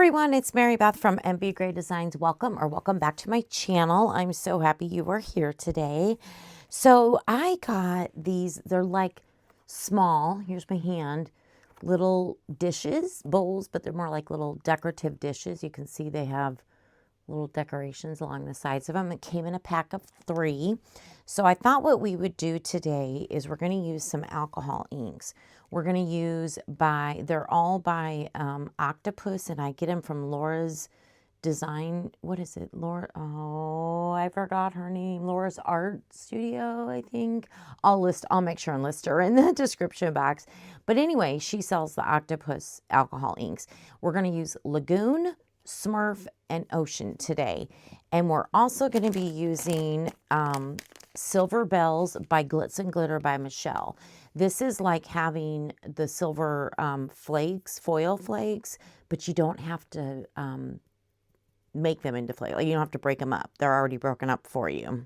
everyone, it's Mary Beth from MBGray Designs. Welcome back to my channel. I'm so happy you are here today. So I got these, they're like small, here's my hand, little dishes, bowls, but they're more like little decorative dishes. You can see they have little decorations along the sides of them. It came in a pack of 3. So I thought what we would do today is we're going to use some alcohol inks. We're going to use they're all by Octopus, and I get them from Laura's Design, what is it? Laura, oh, I forgot her name. Laura's Art Studio, I think. I'll make sure and list her in the description box. But anyway, she sells the Octopus alcohol inks. We're going to use Lagoon, Smurf, and Ocean today. And we're also going to be using Silver Bells by Glitz and Glitter by Michelle. This is like having the silver flakes, foil flakes, but you don't have to make them into flakes. Like, you don't have to break them up. They're already broken up for you.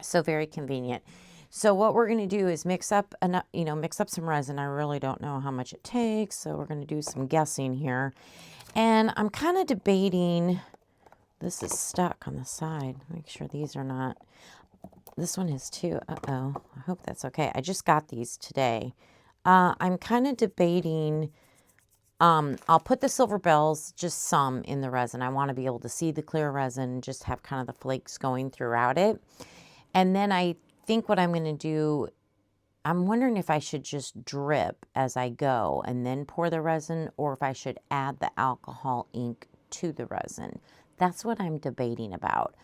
So very convenient. So what we're going to do is mix up some resin. I really don't know how much it takes, so we're going to do some guessing here. And I'm kind of debating, this is stuck on the side. Make sure these are not, this one is too. Uh-oh, I hope that's okay. I just got these today. I'm kind of debating, I'll put the Silver Bells, just some in the resin. I want to be able to see the clear resin, just have kind of the flakes going throughout it. And then I think what I'm going to do, I'm wondering if I should just drip as I go and then pour the resin, or if I should add the alcohol ink to the resin. That's what I'm debating about.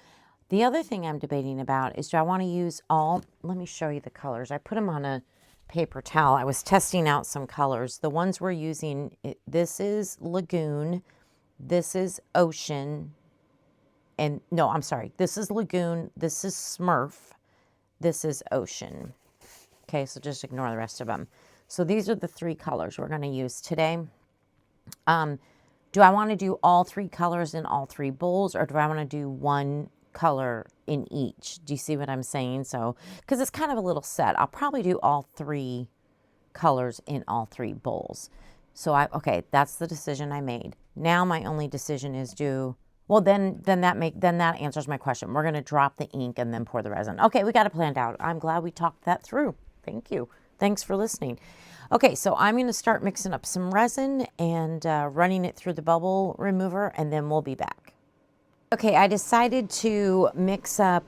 The other thing I'm debating about is, do I want to use let me show you the colors. I put them on a paper towel. I was testing out some colors. The ones we're using, this is Lagoon, this is Ocean, and no, I'm sorry, this is Lagoon, this is Smurf, this is Ocean. Okay, so just ignore the rest of them. So these are the 3 colors we're going to use today. Do I want to do all 3 colors in all 3 bowls, or do I want to do 1 color in each? Do you see what I'm saying? So, because it's kind of a little set, I'll probably do all 3 colors in all 3 bowls. So okay, that's the decision I made. Now my only decision is then that answers my question. We're going to drop the ink and then pour the resin. Okay, we got it planned out. I'm glad we talked that through. Thank you. Thanks for listening. Okay, so I'm going to start mixing up some resin and running it through the bubble remover, and then we'll be back. Okay, I decided to mix up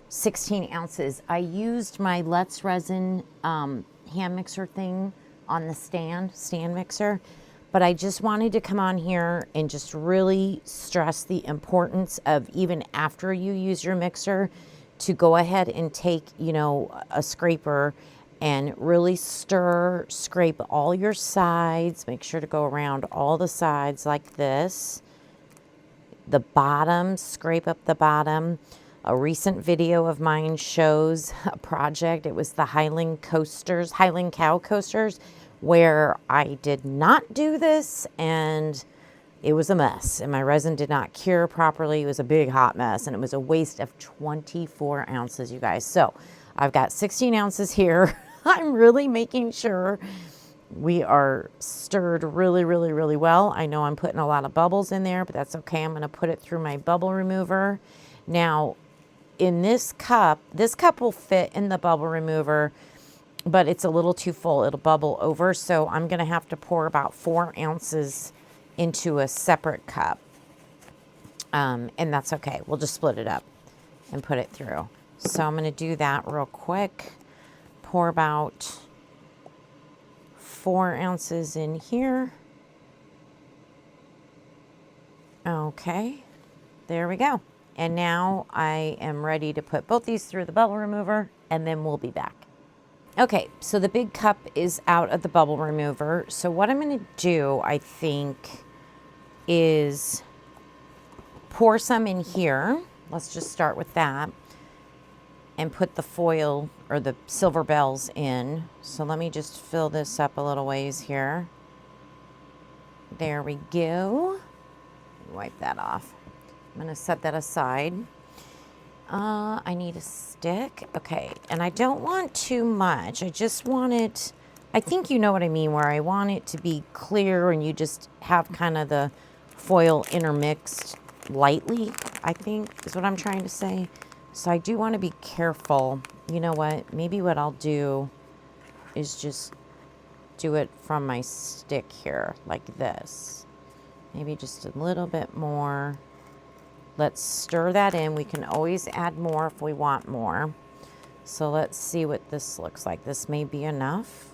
16 ounces. I used my Let's Resin hand mixer thing on the stand mixer, but I just wanted to come on here and just really stress the importance of, even after you use your mixer, to go ahead and take, a scraper and really scrape all your sides. Make sure to go around all the sides like this. The bottom, scrape up the bottom. A recent video of mine shows a project. It was the Highland Cow coasters, where I did not do this, and it was a mess, and my resin did not cure properly. It was a big hot mess, and it was a waste of 24 ounces, you guys. So I've got 16 ounces here. I'm really making sure we are stirred really, really, really well. I know I'm putting a lot of bubbles in there, but that's okay. I'm going to put it through my bubble remover. Now, in this cup will fit in the bubble remover, but it's a little too full. It'll bubble over, so I'm going to have to pour about 4 ounces into a separate cup, and that's okay. We'll just split it up and put it through. So I'm going to do that real quick. Pour about 4 ounces in here. Okay, there we go. And now I am ready to put both these through the bubble remover, and then we'll be back. Okay, so the big cup is out of the bubble remover. So what I'm going to do, I think, is pour some in here. Let's just start with that. And put the foil or the Silver Bells in. So let me just fill this up a little ways here. There we go. Wipe that off. I'm going to set that aside. I need a stick. Okay, and I don't want too much. I just want it, I think you know what I mean, where I want it to be clear and you just have kind of the foil intermixed lightly, I think is what I'm trying to say. So I do want to be careful. You know what? Maybe what I'll do is just do it from my stick here like this. Maybe just a little bit more. Let's stir that in. We can always add more if we want more. So let's see what this looks like. This may be enough.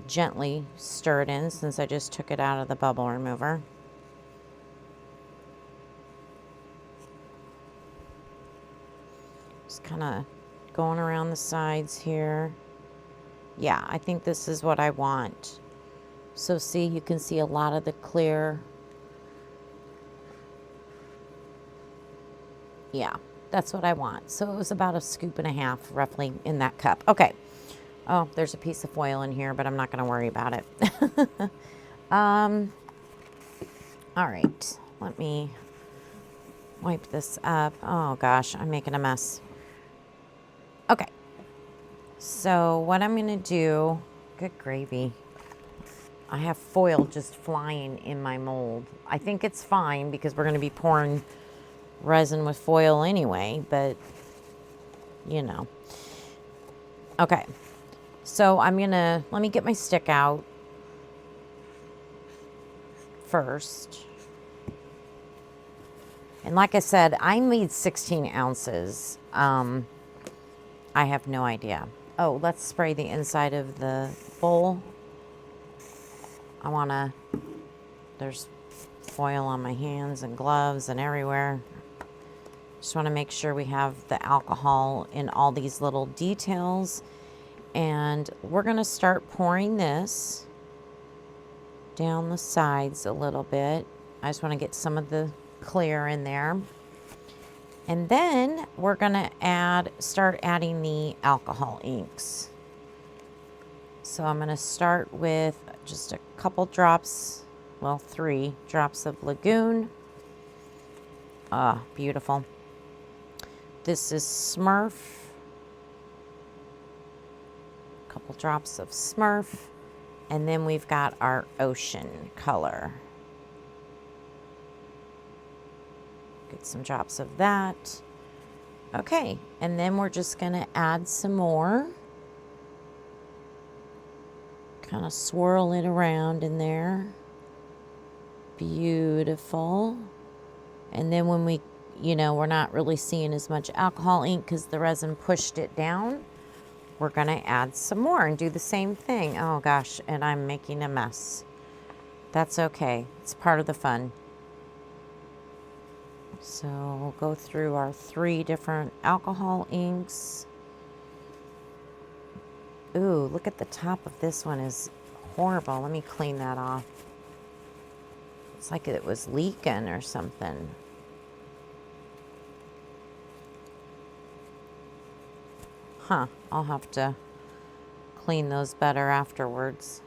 Gently stir it in since I just took it out of the bubble remover. Just kind of going around the sides here. Yeah, I think this is what I want. So see, you can see a lot of the clear. Yeah, that's what I want. So it was about a scoop and a half roughly in that cup. Okay. Oh, there's a piece of foil in here, but I'm not going to worry about it. All right, let me wipe this up. Oh gosh, I'm making a mess. Okay, so what I'm going to do, good gravy. I have foil just flying in my mold. I think it's fine because we're going to be pouring resin with foil anyway, but you know. Okay, so I'm gonna, let me get my stick out first. And like I said, I made 16 ounces. I have no idea. Oh, let's spray the inside of the bowl. I wanna, there's foil on my hands and gloves and everywhere. Just want to make sure we have the alcohol in all these little details. And we're going to start pouring this down the sides a little bit. I just want to get some of the clear in there. And then we're going to start adding the alcohol inks. So I'm going to start with just a couple drops, well, 3 drops of Lagoon. Ah, beautiful. This is Smurf. A couple drops of Smurf. And then we've got our ocean color. Get some drops of that. Okay, and then we're just going to add some more. Kind of swirl it around in there. Beautiful. And then when we, you know, we're not really seeing as much alcohol ink because the resin pushed it down, we're going to add some more and do the same thing. Oh gosh, and I'm making a mess. That's okay. It's part of the fun. So we'll go through our 3 different alcohol inks. Ooh, look at the top of this one is horrible. Let me clean that off. It's like it was leaking or something. Huh, I'll have to clean those better afterwards.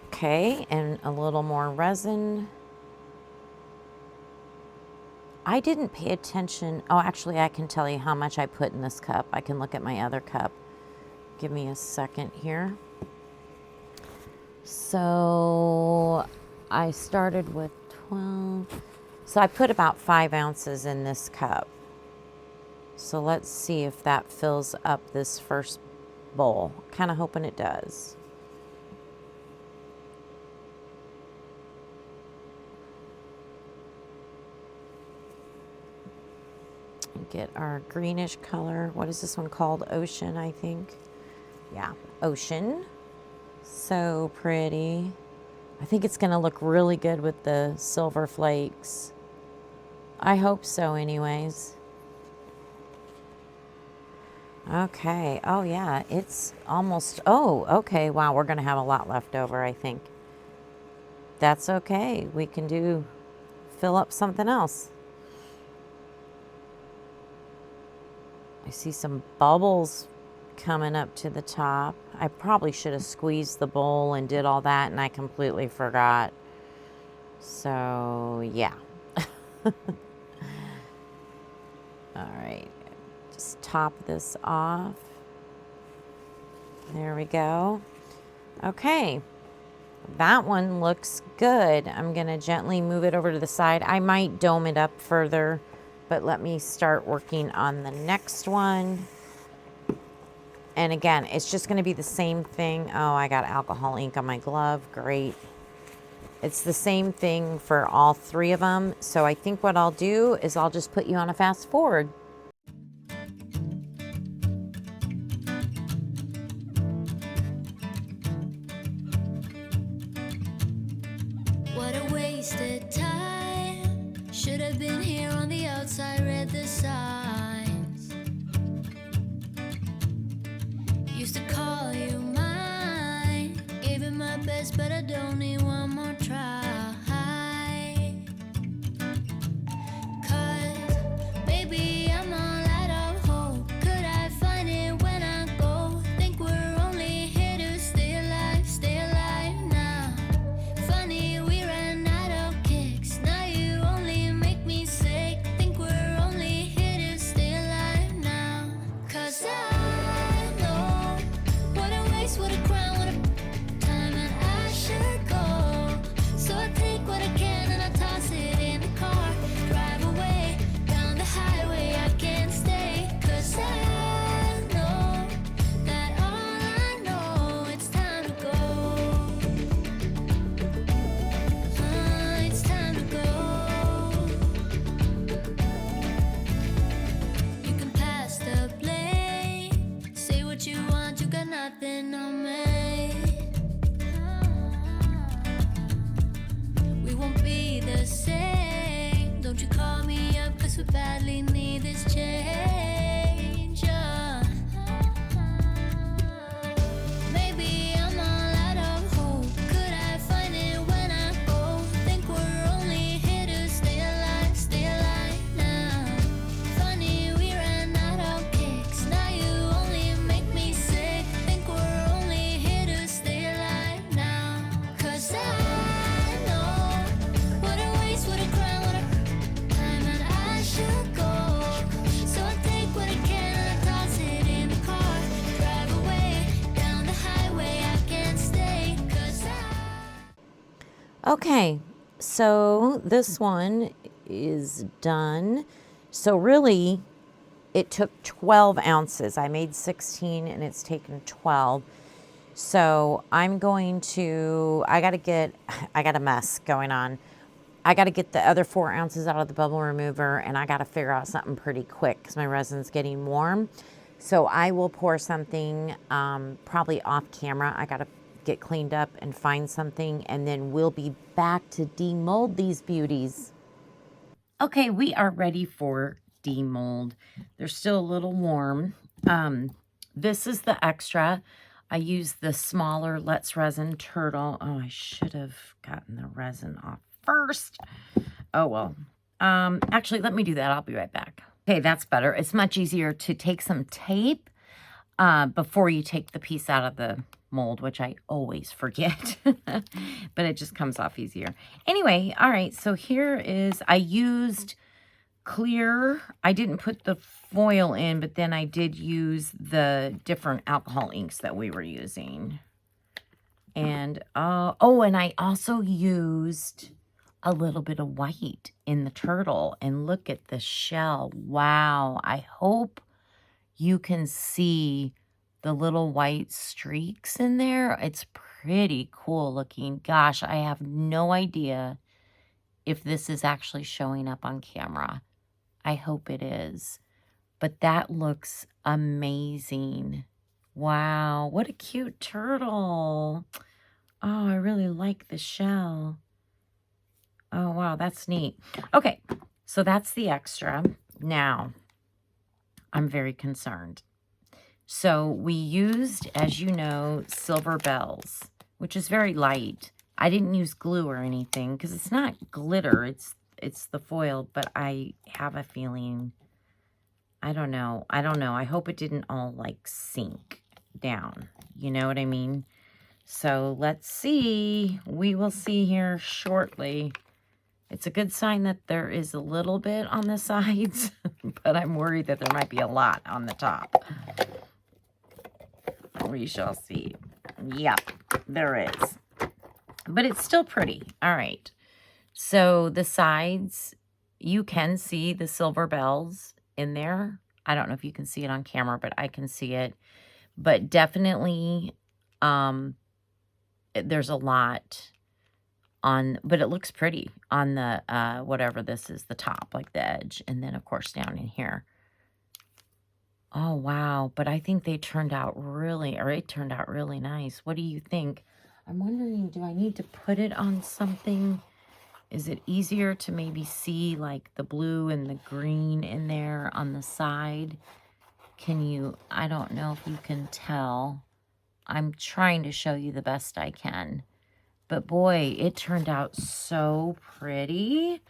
Okay, and a little more resin. I didn't pay attention. Oh, actually, I can tell you how much I put in this cup. I can look at my other cup. Give me a second here. So I started with 12. So I put about 5 ounces in this cup. So let's see if that fills up this first bowl. Kind of hoping it does. Get our greenish color. What is this one called? Ocean, I think. Yeah, Ocean. So pretty. I think it's going to look really good with the silver flakes. I hope so anyways. Okay. Oh, yeah. It's almost... Oh, okay. Wow, we're going to have a lot left over, I think. That's okay. We can fill up something else. I see some bubbles coming up to the top. I probably should have squeezed the bowl and did all that, and I completely forgot. So, yeah. All right. Just top this off. There we go. Okay. that one looks good. I'm going to gently move it over to the side. I might dome it up further, but let me start working on the next one. And again, it's just going to be the same thing. Oh, I got alcohol ink on my glove. Great. It's the same thing for all three of them. So I think what I'll do is I'll just put you on a fast forward. What a wasted time. Should have been here on the outside, read the signs. Used to call you mine. Gave it my best, but I don't need one more try. 'Cause maybe I'm all out of hope. Could I find it when I go? Think we're only here to stay alive now. Funny, we ran out of kicks. Now you only make me sick. Think we're only here to stay alive now. 'Cause I know what a waste, what a crime, what a time, and I should go. So I take what I can and I toss it in the car. Drive away down the highway, I can't stay. 'Cause I know that all I know, it's time to go. It's time to go. You can pass the blame. Say what you want, you got nothing on me. We won't be the same. Don't you call me up, 'cause we badly need this change. Maybe I'm all out of hope. Could I find it when I go? Think we're only here to stay alive now. Funny, we ran out of kicks. Now you only make me sick. Think we're only here to stay alive now. 'Cause I know what a waste, what a crime, what a time, and I should go. So I take what I can and I toss it in the car. Drive away down the highway, I can't stay. 'Cause Okay, so this one is done. So really, it took 12 ounces. I made 16 and it's taken 12. So I'm going to, I got a mess going on. I got to get the other 4 ounces out of the bubble remover, and I got to figure out something pretty quick because my resin's getting warm. So I will pour something probably off camera. I got to get cleaned up and find something, and then we'll be back to demold these beauties. Okay, we are ready for demold. They're still a little warm. This is the extra. I used the smaller Let's Resin Turtle. Oh, I should have gotten the resin off first. Oh, well. Actually, let me do that. I'll be right back. Okay, that's better. It's much easier to take some tape before you take the piece out of the mold, which I always forget. But it just comes off easier. Anyway, all right. So here is, I used clear. I didn't put the foil in, but then I did use the different alcohol inks that we were using. And, oh, and I also used a little bit of white in the turtle. And look at the shell. Wow. I hope you can see the little white streaks in there. It's pretty cool looking. Gosh, I have no idea if this is actually showing up on camera. I hope it is. But that looks amazing. Wow, what a cute turtle. Oh, I really like the shell. Oh, wow, that's neat. Okay, so that's the extra. Now, I'm very concerned. So we used, as you know, silver bells, which is very light. I didn't use glue or anything because it's not glitter. It's the foil, but I have a feeling, I don't know. I hope it didn't all like sink down. You know what I mean? So let's see. We will see here shortly. It's a good sign that there is a little bit on the sides, but I'm worried that there might be a lot on the top. We shall see. Yep, there is. but it's still pretty. All right. So the sides, you can see the silver bells in there. I don't know if you can see it on camera, but I can see it. But definitely, there's a lot on, but it looks pretty on the, whatever this is, the top, like the edge. And then, of course, down in here. Oh, wow. But I think they turned out really, or it turned out really nice. What do you think? I'm wondering, do I need to put it on something? Is it easier to maybe see like the blue and the green in there on the side? Can you, I don't know if you can tell. I'm trying to show you the best I can. But boy, it turned out so pretty.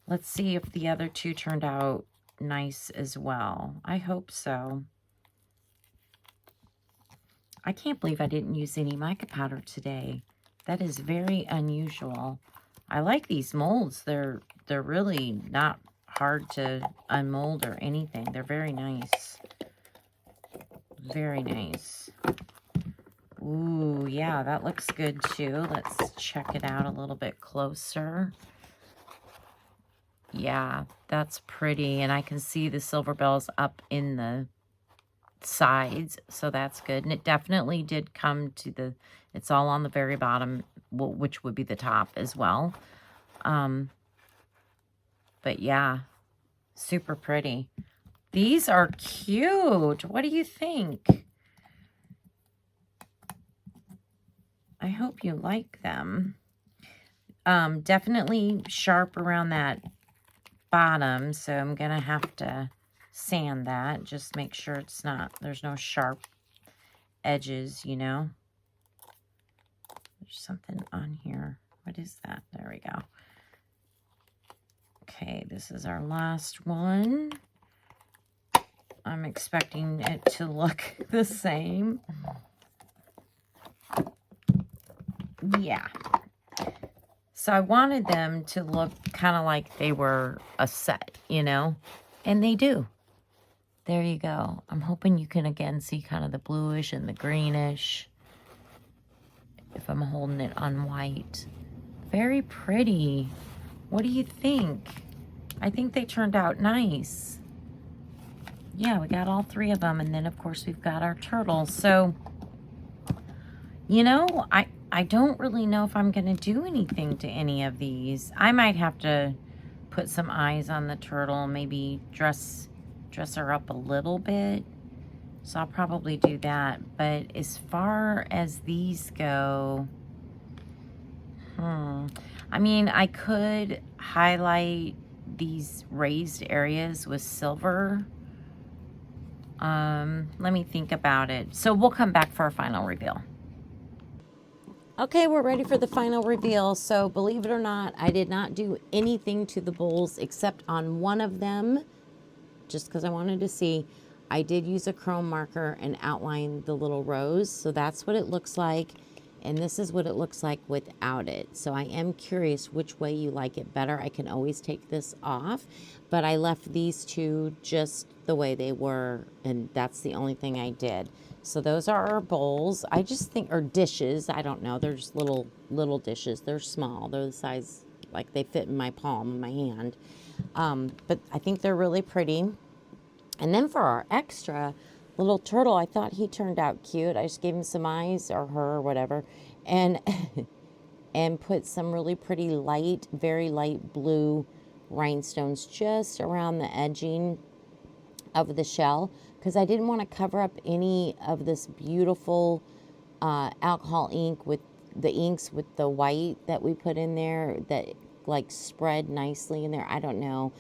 Let's see if the other two turned out nice as well. I hope so. I can't believe I didn't use any mica powder today. That is very unusual. I like these molds. They're really not hard to unmold or anything. They're very nice. Very nice. Ooh, yeah, that looks good too. Let's check it out a little bit closer. Yeah, that's pretty. And I can see the silver bells up in the sides, so that's good. And it definitely did come to the, it's all on the very bottom, which would be the top as well. But yeah, super pretty. These are cute. What do you think? I hope you like them. Definitely sharp around that bottom, so I'm gonna have to sand that. Just make sure it's not, there's no sharp edges, you know. There's something on here. What is that? There we go. Okay, this is our last one. I'm expecting it to look the same. Yeah. So I wanted them to look kind of like they were a set, you know, and they do. There you go. I'm hoping you can again see kind of the bluish and the greenish if I'm holding it on white. Very pretty. What do you think? I think they turned out nice. Yeah, we got all three of them, and then of course we've got our turtle. So, you know, I don't really know if I'm going to do anything to any of these. I might have to put some eyes on the turtle, maybe dress her up a little bit. So I'll probably do that. But as far as these go, I mean, I could highlight these raised areas with silver. Let me think about it. So we'll come back for our final reveal. Okay, we're ready for the final reveal. So believe it or not, I did not do anything to the bowls except on one of them, just because I wanted to see. I did use a chrome marker and outline the little rose. So that's what it looks like. And this is what it looks like without it. So I am curious which way you like it better. I can always take this off, but I left these two just the way they were, and that's the only thing I did. So those are our bowls. I just think, or dishes, I don't know. They're just little dishes. They're small. They're the size, like they fit in my palm, in my hand. But I think they're really pretty. And then for our extra little turtle, I thought he turned out cute. I just gave him some eyes, or her, or whatever, and and put some really pretty light, very light blue rhinestones just around the edging of the shell, because I didn't want to cover up any of this beautiful alcohol ink with the inks with the white that we put in there that like spread nicely in there. I don't know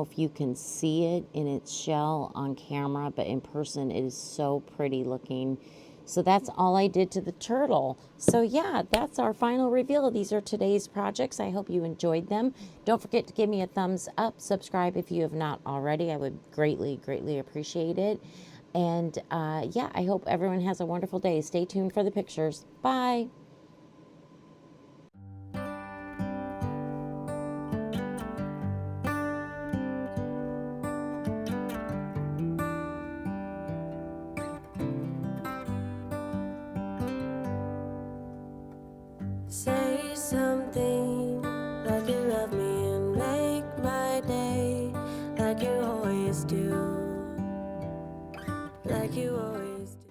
if you can see it in its shell on camera, but in person it is so pretty looking. So that's all I did to the turtle. So yeah, that's our final reveal. These are today's projects. I hope you enjoyed them. Don't forget to give me a thumbs up. Subscribe if you have not already. I would greatly, greatly appreciate it. And yeah, I hope everyone has a wonderful day. Stay tuned for the pictures. Bye. Say something like you love me and make my day, like you always do, like you always